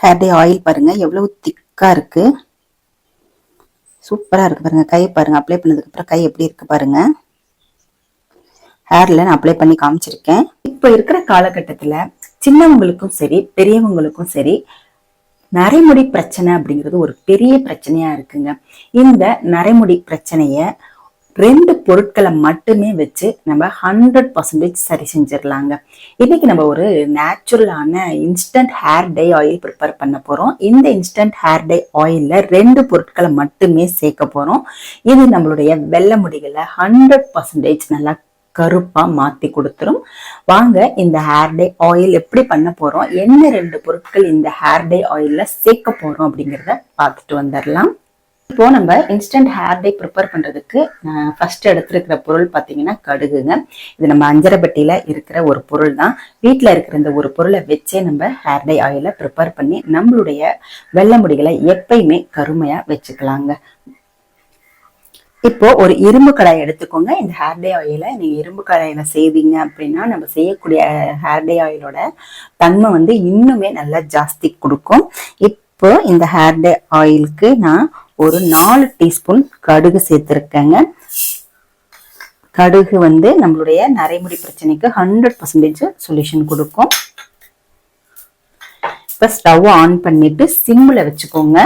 Hair டே oil பாருங்க எவ்வளவு திக்கா இருக்கு, சூப்பரா இருக்கு பாருங்க. கை பாருங்க, அப்ளை பண்ணதுக்கு அப்புறம் கை எப்படி இருக்கு பாருங்க. ஹேர்ல நான் அப்ளை பண்ணி காமிச்சிருக்கேன். இப்ப இருக்கிற காலகட்டத்துல சின்னவங்களுக்கும் சரி பெரியவங்களுக்கும் சரி நரைமுடி பிரச்சனை அப்படிங்கிறது ஒரு பெரிய பிரச்சனையா இருக்குங்க. இந்த நரைமுடி பிரச்சனைய 2 பொருட்களை மட்டுமே வச்சு நம்ம 100% சரி செஞ்சிடலாங்க. இன்னைக்கு நம்ம ஒரு நேச்சுரலான instant hair dye oil prepare பண்ண போறோம். இந்த இன்ஸ்டன்ட் ஹேர் டை ஆயில்ல 2 பொருட்களை மட்டுமே சேர்க்க போறோம். இது நம்மளுடைய வெள்ளை முடிகளை 100% நல்லா கருப்பா மாத்தி கொடுத்துரும். வாங்க இந்த ஹேர் டை ஆயில் எப்படி பண்ண போறோம், என்ன 2 பொருட்கள் இந்த ஹேர் டை ஆயில்ல சேர்க்க போறோம் அப்படிங்கிறத பார்த்துட்டு வந்துடலாம். இப்போ நம்ம இன்ஸ்டன்ட் ஹேர் டை ப்ரிப்பேர் பண்றதுக்கு ஃபர்ஸ்ட் எடுத்துருக்கிற பொருள் பார்த்தீங்கன்னா கடுகுங்க. இது நம்ம அஞ்சரைப்பட்டியில இருக்கிற ஒரு பொருள் தான். வீட்டில் இருக்கிற இந்த ஒரு பொருளை வச்சே நம்ம ஹேர் டை ஆயிலை ப்ரிப்பேர் பண்ணி நம்மளுடைய வெள்ளை முடிகளை எப்பயுமே கருமையா வச்சுக்கலாங்க. இப்போ ஒரு இரும்பு கடாய் எடுத்துக்கோங்க. இந்த ஹேர் டை ஆயிலை நீங்க இரும்பு கடாயில செய்வீங்க அப்படின்னா நம்ம செய்யக்கூடிய ஹேர் டை ஆயிலோட தன்மை இன்னுமே நல்லா ஜாஸ்தி கொடுக்கும். இப்போ இந்த ஹேர் டை ஆயிலுக்கு நான் ஒரு 4 டீஸ்பூன் கடுகு சேர்த்திருக்கேங்க. கடுகு நம்மளுடைய நரைமுடி பிரச்சனைக்கு 100% சொல்யூஷன் கொடுக்கும். இப்ப ஸ்டவ் ஆன் பண்ணிட்டு சிம்ல வச்சுக்கோங்க.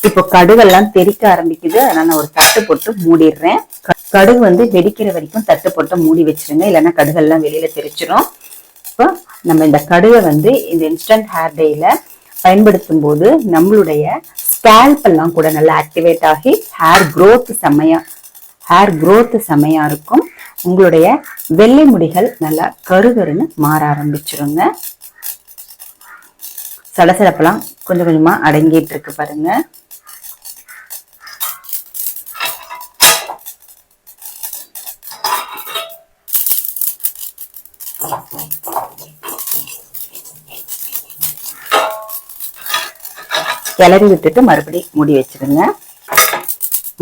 இப்போ கடுகெல்லாம் தெறிக்க ஆரம்பிக்குது, அதனால நான் ஒரு தட்டு போட்டு மூடிடுறேன். கடுகு வெடிக்கிற வரைக்கும் தட்டு போட்டு மூடி வச்சிருங்க, இல்லைன்னா கடுகெல்லாம் வெளியில தெரிச்சிடும். இப்போ நம்ம இந்த கடுகை இந்த இன்ஸ்டன்ட் ஹேர் டேல பயன்படுத்தும் போது நம்மளுடைய ஸ்கேல்ப் எல்லாம் கூட நல்லா ஆக்டிவேட் ஆகி ஹேர் growth செமையா இருக்கும். உங்களுடைய வெள்ளை முடிகள் நல்லா கருகருன்னு மாற ஆரம்பிச்சிருங்க. சலசலப்பெல்லாம் கொஞ்சம் கொஞ்சமா அடங்கிட்டு இருக்கு பாருங்க. கிளறி விட்டுட்டு மறுபடியும் மூடி வச்சிருங்க.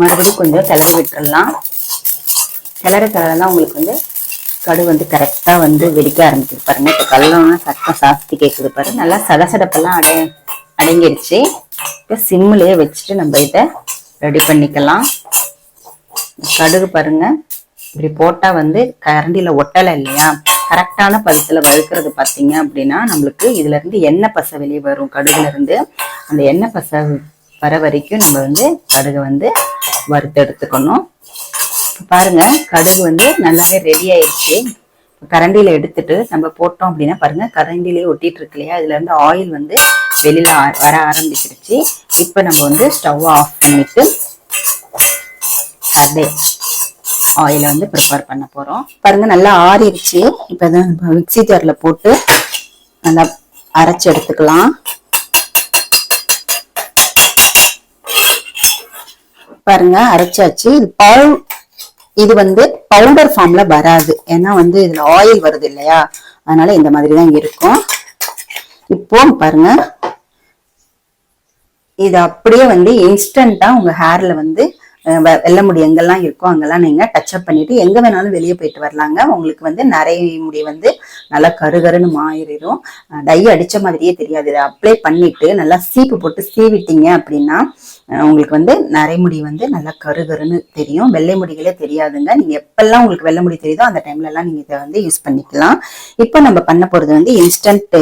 மறுபடியும் கொஞ்சம் கிளறி விட்டுறலாம். கிளறலாம் உங்களுக்கு கடுகு கரெக்டா வெடிக்க ஆரம்பிக்குது பாருங்க. இப்ப கல்லோன்னா சத்தம் சாஸ்தி கேட்குது பாருங்க. நல்லா சதசடப்பெல்லாம் அடங்கிடுச்சு. இப்ப சிம்லயே வச்சுட்டு நம்ம இதை ரெடி பண்ணிக்கலாம். கடுகு பாருங்க இப்படி போட்டா கரண்டியில ஒட்டலை இல்லையா, கரெக்டான பதத்துல வறுக்கிறது பார்த்தீங்க அப்படின்னா நம்மளுக்கு இதுல இருந்து எண்ணெய் பசை வெளியே வரும். கடுகுல இருந்து அந்த எண்ணெய் பசை வர வரைக்கும் நம்ம கடுகு வறுத்து எடுத்துக்கணும். பாருங்க கடுகு நல்லாவே ரெடி ஆயிடுச்சு. கரண்டியில எடுத்துட்டு நம்ம போட்டோம் அப்படின்னா பாருங்க கரண்டிலேயே ஒட்டிட்டு இருக்கு இல்லையா, இதுல இருந்து ஆயில் வெளியில வர ஆரம்பிச்சிருச்சு. இப்ப நம்ம ஸ்டவ் ஆஃப் பண்ணிட்டு ஆயில ப்ரிப்பேர் பண்ண போறோம். பாருங்க நல்லா ஆறிடுச்சு. இப்ப மிக்ஸி ஜார்ல போட்டு நல்லா அரைச்சு எடுத்துக்கலாம். பாருங்க அரைச்சாச்சு. இது பவுடர் ஃபார்ம்ல வராது, ஏன்னா இதுல ஆயில் வருது இல்லையா, அதனால இந்த மாதிரிதான் இருக்கும். இப்போ பாருங்க இது அப்படியே இன்ஸ்டன்டா உங்க ஹேர்ல வெள்ளை முடி எங்கெல்லாம் இருக்கோ அங்கெல்லாம் நீங்க டச்சப் பண்ணிட்டு எங்க வேணாலும் வெளியே போயிட்டு வரலாங்க. உங்களுக்கு நிறைய முடி நல்லா கருகருன்னு மாறிடும். டை அடிச்ச மாதிரியே தெரியாது. இதை அப்ளை பண்ணிட்டு நல்லா சீப்பு போட்டு சீவிட்டீங்க அப்படின்னா உங்களுக்கு நிறைய முடி நல்லா கருகருன்னு தெரியும். வெள்ளை முடிகளே தெரியாதுங்க. நீங்க எப்பெல்லாம் உங்களுக்கு வெள்ளை முடி தெரியுதோ அந்த டைம்ல எல்லாம் நீங்க இதை யூஸ் பண்ணிக்கலாம். இப்போ நம்ம பண்ண போறது இன்ஸ்டன்ட்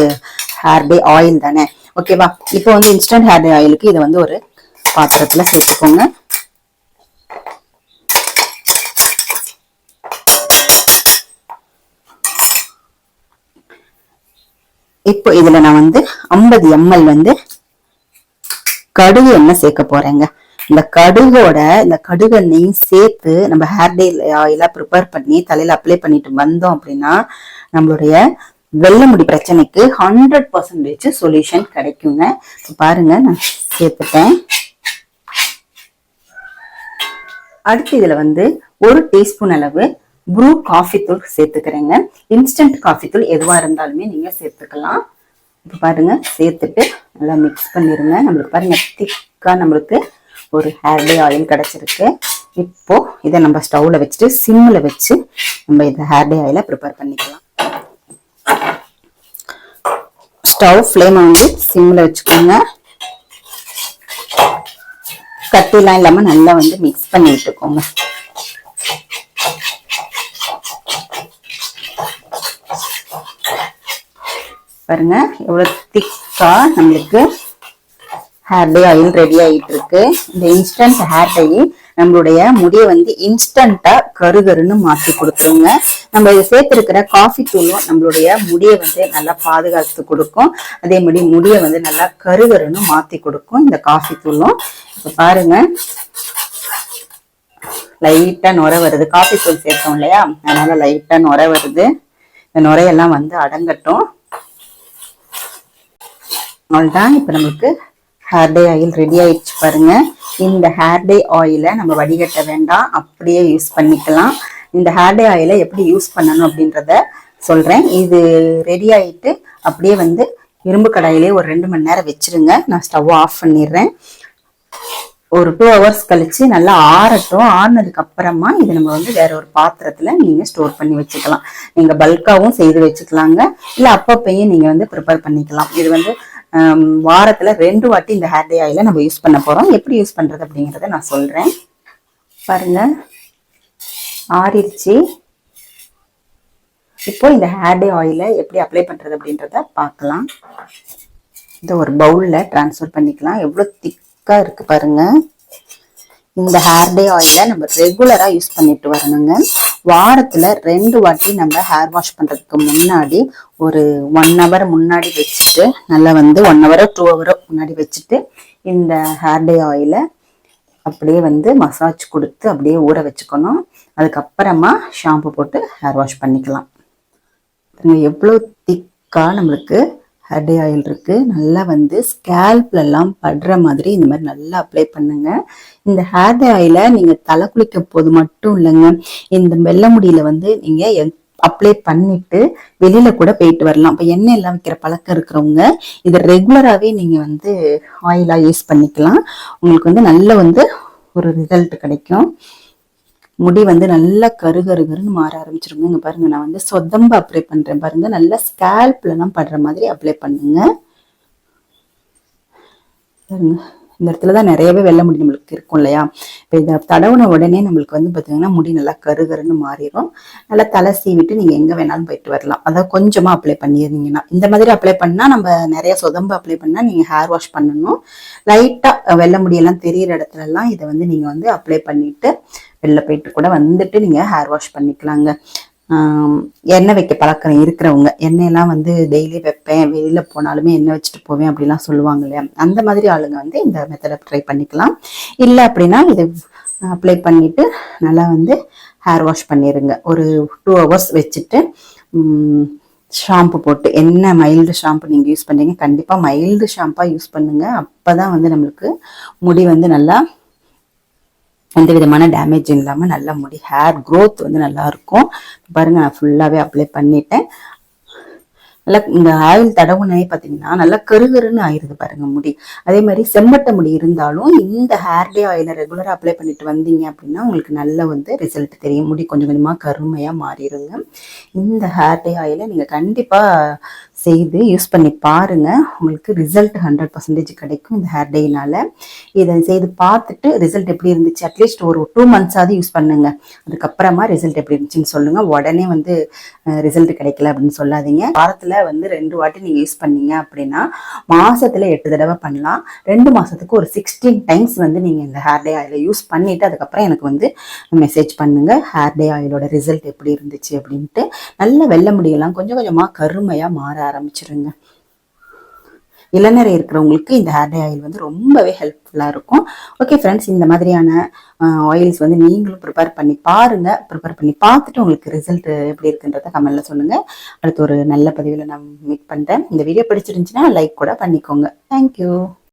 ஹேர் டே ஆயில் தானே, ஓகேவா? இப்போ இன்ஸ்டன்ட் ஹேர் டே ஆயிலுக்கு இதை ஒரு பாத்திரத்துல சேர்த்துக்கோங்க. இப்போ இதுல நான் 50 ml கடுகு எண்ணெய் சேர்க்க போறேங்க. இந்த கடுகு எண்ணெயும் சேர்த்து நம்ம ஹேர் டே ஆயிலா ப்ரிப்பேர் பண்ணி தலையில அப்ளை பண்ணிட்டு வந்தோம் அப்படின்னா நம்மளுடைய வெள்ளை முடி பிரச்சனைக்கு 100% சொல்யூஷன் கிடைக்குங்க. பாருங்க நான் சேர்த்துட்டேன். அடுத்து இதுல 1 டீஸ்பூன் அளவு ப்ரூ காஃபி தூள் சேர்த்துக்கிறேங்க. இன்ஸ்டன்ட் காஃபி தூள் எதுவா இருந்தாலுமே நீங்க சேர்த்துக்கலாம். இப்ப பாருங்க சேர்த்துட்டு நல்லா மிக்ஸ் பண்ணிருங்க. நம்மளுக்கு பாருங்க திக்கா நம்மளுக்கு ஒரு ஹேர் டே ஆயில் கிடைச்சிருக்கு. இப்போ இதை நம்ம ஸ்டவ்ல வச்சுட்டு சிம்ல வச்சு நம்ம இந்த ஹேர் டே ஆயில ப்ரிப்பேர் பண்ணிக்கலாம். ஸ்டவ் ஃப்ளேமை வந்து சிம்ல வச்சுக்கோங்க. கட்டிலாம் இல்லாம நல்லா வந்து மிக்ஸ் பண்ணி விட்டுக்கோங்க. பாருங்க எவ்வளவு திக்கா நம்மளுக்கு ஹேர் டை ஆயில் ரெடி ஆகிட்டு இருக்கு. இந்த இன்ஸ்டன்ட் ஹேர் டை நம்மளுடைய முடியை வந்து இன்ஸ்டன்டா கருகருன்னு மாற்றி கொடுத்துருங்க. நம்ம இதை சேர்த்திருக்கிற காஃபி தூளும் நம்மளுடைய முடியை வந்து நல்லா பாதுகாத்து கொடுக்கும். அதே மாதிரி முடியை வந்து நல்லா கருகருன்னு மாற்றி கொடுக்கும் இந்த காஃபி தூளும். இப்ப பாருங்க லைட்டா நுர வருது. காஃபி தூள் சேர்த்தோம் இல்லையா, அதனால லைட்டா நுர வருது. இந்த நுரையெல்லாம் வந்து அடங்கட்டும். அவ்வளவுதான். இப்ப நம்மளுக்கு ஹேர் டை ஆயில் ரெடி ஆயிடுச்சு பாருங்க. இந்த ஹேர் டை ஆயிலை நம்ம வடிகட்ட வேண்டாம், அப்படியே யூஸ் பண்ணிக்கலாம். இந்த ஹேர் டை ஆயிலை எப்படி யூஸ் பண்ணணும் அப்படின்றத சொல்றேன். இது ரெடி ஆயிட்டு அப்படியே வந்து இரும்பு கடாயிலே ஒரு 2 மணி நேரம் வச்சிருங்க. நான் ஸ்டவ் ஆஃப் பண்ணிடுறேன். ஒரு 2 hours கழிச்சு நல்லா ஆறட்டும். ஆறுனதுக்கு அப்புறமா இது நம்ம வந்து வேற ஒரு பாத்திரத்துல நீங்க ஸ்டோர் பண்ணி வச்சுக்கலாம். நீங்க பல்காவும் செய்து வச்சுக்கலாங்க, இல்ல அப்பப்பையும் நீங்க வந்து ப்ரிப்பேர் பண்ணிக்கலாம். இது வந்து வாரத்துல 2 வாட்டி இந்த ஹேர் டை ஆயில நம்ம யூஸ் பண்ண போறோம். எப்படி யூஸ் பண்றது அப்படிங்கறத நான் சொல்றேன். பாருங்க ஆறிடுச்சு. இப்போ இந்த ஹேர் டை ஆயில எப்படி அப்ளை பண்றது அப்படின்றத பார்க்கலாம். இந்த ஒரு பவுல்ல டிரான்ஸ்ஃபர் பண்ணிக்கலாம். எவ்வளவு திக்கா இருக்கு பாருங்க. இந்த ஹேர் டை ஆயில நம்ம ரெகுலரா யூஸ் பண்ணிட்டு வரணுங்க. வாரத்துல 2 வாட்டி நம்ம ஹேர் வாஷ் பண்றதுக்கு முன்னாடி ஒரு 1 hour முன்னாடி வச்சுட்டு, நல்லா வந்து 1 hour 2 hour முன்னாடி வச்சுட்டு இந்த ஹேர் டை ஆயில அப்படியே வந்து மசாஜ் கொடுத்து அப்படியே ஊற வச்சுக்கணும். அதுக்கப்புறமா ஷாம்பு போட்டு ஹேர் வாஷ் பண்ணிக்கலாம். எவ்வளவு திக்கா நம்மளுக்கு ஹேர் டை ஆயில் இருக்கு. நல்லா வந்து ஸ்கேல்ப்ல எல்லாம் படுற மாதிரி இந்த மாதிரி நல்லா அப்ளை பண்ணுங்க. இந்த ஹேர் டை ஆயில நீங்க தலை குளிக்க போது மட்டும் இல்லைங்க, இந்த வெள்ளை முடியில வந்து நீங்க அப்ளை பண்ணிட்டு வெளியில கூட போயிட்டு வரலாம். இப்ப எண்ணெய் எல்லாம் வைக்கிற பழக்கம் இருக்கிறவங்க இதை ரெகுலராகவே நீங்க வந்து ஆயிலா யூஸ் பண்ணிக்கலாம். உங்களுக்கு வந்து நல்ல வந்து ஒரு ரிசல்ட் கிடைக்கும். முடி வந்து நல்லா கருகருகருன்னு மாற ஆரம்பிச்சிருங்க. இங்க பாருங்க நான் வந்து சொதம்ப அப்ளை பண்றேன் பாருங்க. நல்லா ஸ்கேல்ப்ல எல்லாம் படுற மாதிரி அப்ளை பண்ணுங்க. பாருங்க இந்த இடத்துலதான் நிறையவே வெள்ளை முடி நம்மளுக்கு இருக்கும் இல்லையா. இப்போ இதை தடவுன உடனே நம்மளுக்கு வந்து பார்த்தீங்கன்னா முடி நல்லா கருகருன்னு மாறிடும். நல்லா தலை சீவிட்டு நீங்க எங்க வேணாலும் போயிட்டு வரலாம். அதாவது கொஞ்சமா அப்ளை பண்ணிருந்தீங்கன்னா, இந்த மாதிரி அப்ளை பண்ணா நம்ம நிறைய சொதம்பு அப்ளை பண்ணா நீங்க ஹேர் வாஷ் பண்ணணும். லைட்டா வெள்ளை முடியெல்லாம் தெரியிற இடத்துல எல்லாம் இதை வந்து நீங்க வந்து அப்ளை பண்ணிட்டு வெளில போயிட்டு கூட வந்துட்டு நீங்க ஹேர் வாஷ் பண்ணிக்கலாங்க. எண்ணெய் வைக்க பழக்கம் இருக்கிறவங்க, எண்ணெயெல்லாம் வந்து டெய்லி வைப்பேன், வெளியில போனாலுமே எண்ணெய் வச்சுட்டு போவேன் அப்படிலாம் சொல்லுவாங்க இல்லையா, அந்த மாதிரி ஆளுங்க வந்து இந்த மெத்தடை ட்ரை பண்ணிக்கலாம். இல்லை அப்படின்னா இது அப்ளை பண்ணிட்டு நல்லா வந்து ஹேர் வாஷ் பண்ணிடுங்க. ஒரு 2 hours வச்சுட்டு ஷாம்பு போட்டு, என்ன மைல்டு ஷாம்பு நீங்க யூஸ் பண்ணீங்க, கண்டிப்பா மைல்டு ஷாம்பா யூஸ் பண்ணுங்க. அப்பதான் வந்து நம்மளுக்கு முடி வந்து நல்லா எந்த விதமான டேமேஜ் இல்லாம நல்லா முடி ஹேர் க்ரோத் வந்து நல்லா இருக்கும். பாருங்க நான் ஃபுல்லாவே அப்ளை பண்ணிட்டேன். நல்லா இந்த ஆயில் தடவுனே பார்த்தீங்கன்னா நல்லா கருகருன்னு ஆயிருது பாருங்க முடி. அதே மாதிரி செம்பட்டை முடி இருந்தாலும் இந்த ஹேர் டே ஆயிலை ரெகுலராக அப்ளை பண்ணிட்டு வந்தீங்க அப்படின்னா உங்களுக்கு நல்ல வந்து ரிசல்ட் தெரியும். முடி கொஞ்சம் கொஞ்சமாக கருமையாக மாறிடுங்க. இந்த ஹேர் டே ஆயிலை நீங்கள் கண்டிப்பாக செய்து யூஸ் பண்ணி பாருங்க. உங்களுக்கு ரிசல்ட் 100% கிடைக்கும் இந்த ஹேர் டேனால. இதை செய்து பார்த்துட்டு ரிசல்ட் எப்படி இருந்துச்சு, அட்லீஸ்ட் ஒரு 2 months யூஸ் பண்ணுங்க. அதுக்கப்புறமா ரிசல்ட் எப்படி இருந்துச்சுன்னு சொல்லுங்க. உடனே வந்து ரிசல்ட் கிடைக்கல அப்படின்னு சொல்லாதீங்க. வாரத்துல வந்து 2 வாட்டி நீங்க யூஸ் பண்ணீங்க அப்படின்னா மாசத்துல 8 தடவை பண்ணலாம். 2 மாசத்துக்கு ஒரு 16 times வந்து நீங்க இந்த ஹேர் டே ஆயிலை யூஸ் பண்ணிட்டு அதுக்கப்புறம் எனக்கு வந்து மெசேஜ் பண்ணுங்க ஹேர் டே ஆயிலோட ரிசல்ட் எப்படி இருந்துச்சு அப்படின்ட்டு. நல்ல வெள்ளை முடியெல்லாம் கொஞ்சம் கொஞ்சமா கருமையா மாற ஆரம்பிச்சிருங்க. இளநரை இருக்கிறவங்களுக்கு இந்த ஹேர் டை ஆயில் வந்து ரொம்பவே ஹெல்ப்ஃபுல்லா இருக்கும். ஓகே ஃப்ரெண்ட்ஸ், இந்த மாதிரியான ஆயில்ஸ் வந்து நீங்களும் ப்ரிப்பேர் பண்ணி பாருங்க. ப்ரிப்பேர் பண்ணி பார்த்துட்டு உங்களுக்கு ரிசல்ட் எப்படி இருக்குன்றத கமெண்ட்ல சொல்லுங்க. அடுத்து ஒரு நல்ல பதிவில் நான் மீட் பண்றேன். இந்த வீடியோ பிடிச்சிருந்துச்சுன்னா லைக் கூட பண்ணிக்கோங்க. தேங்க்யூ.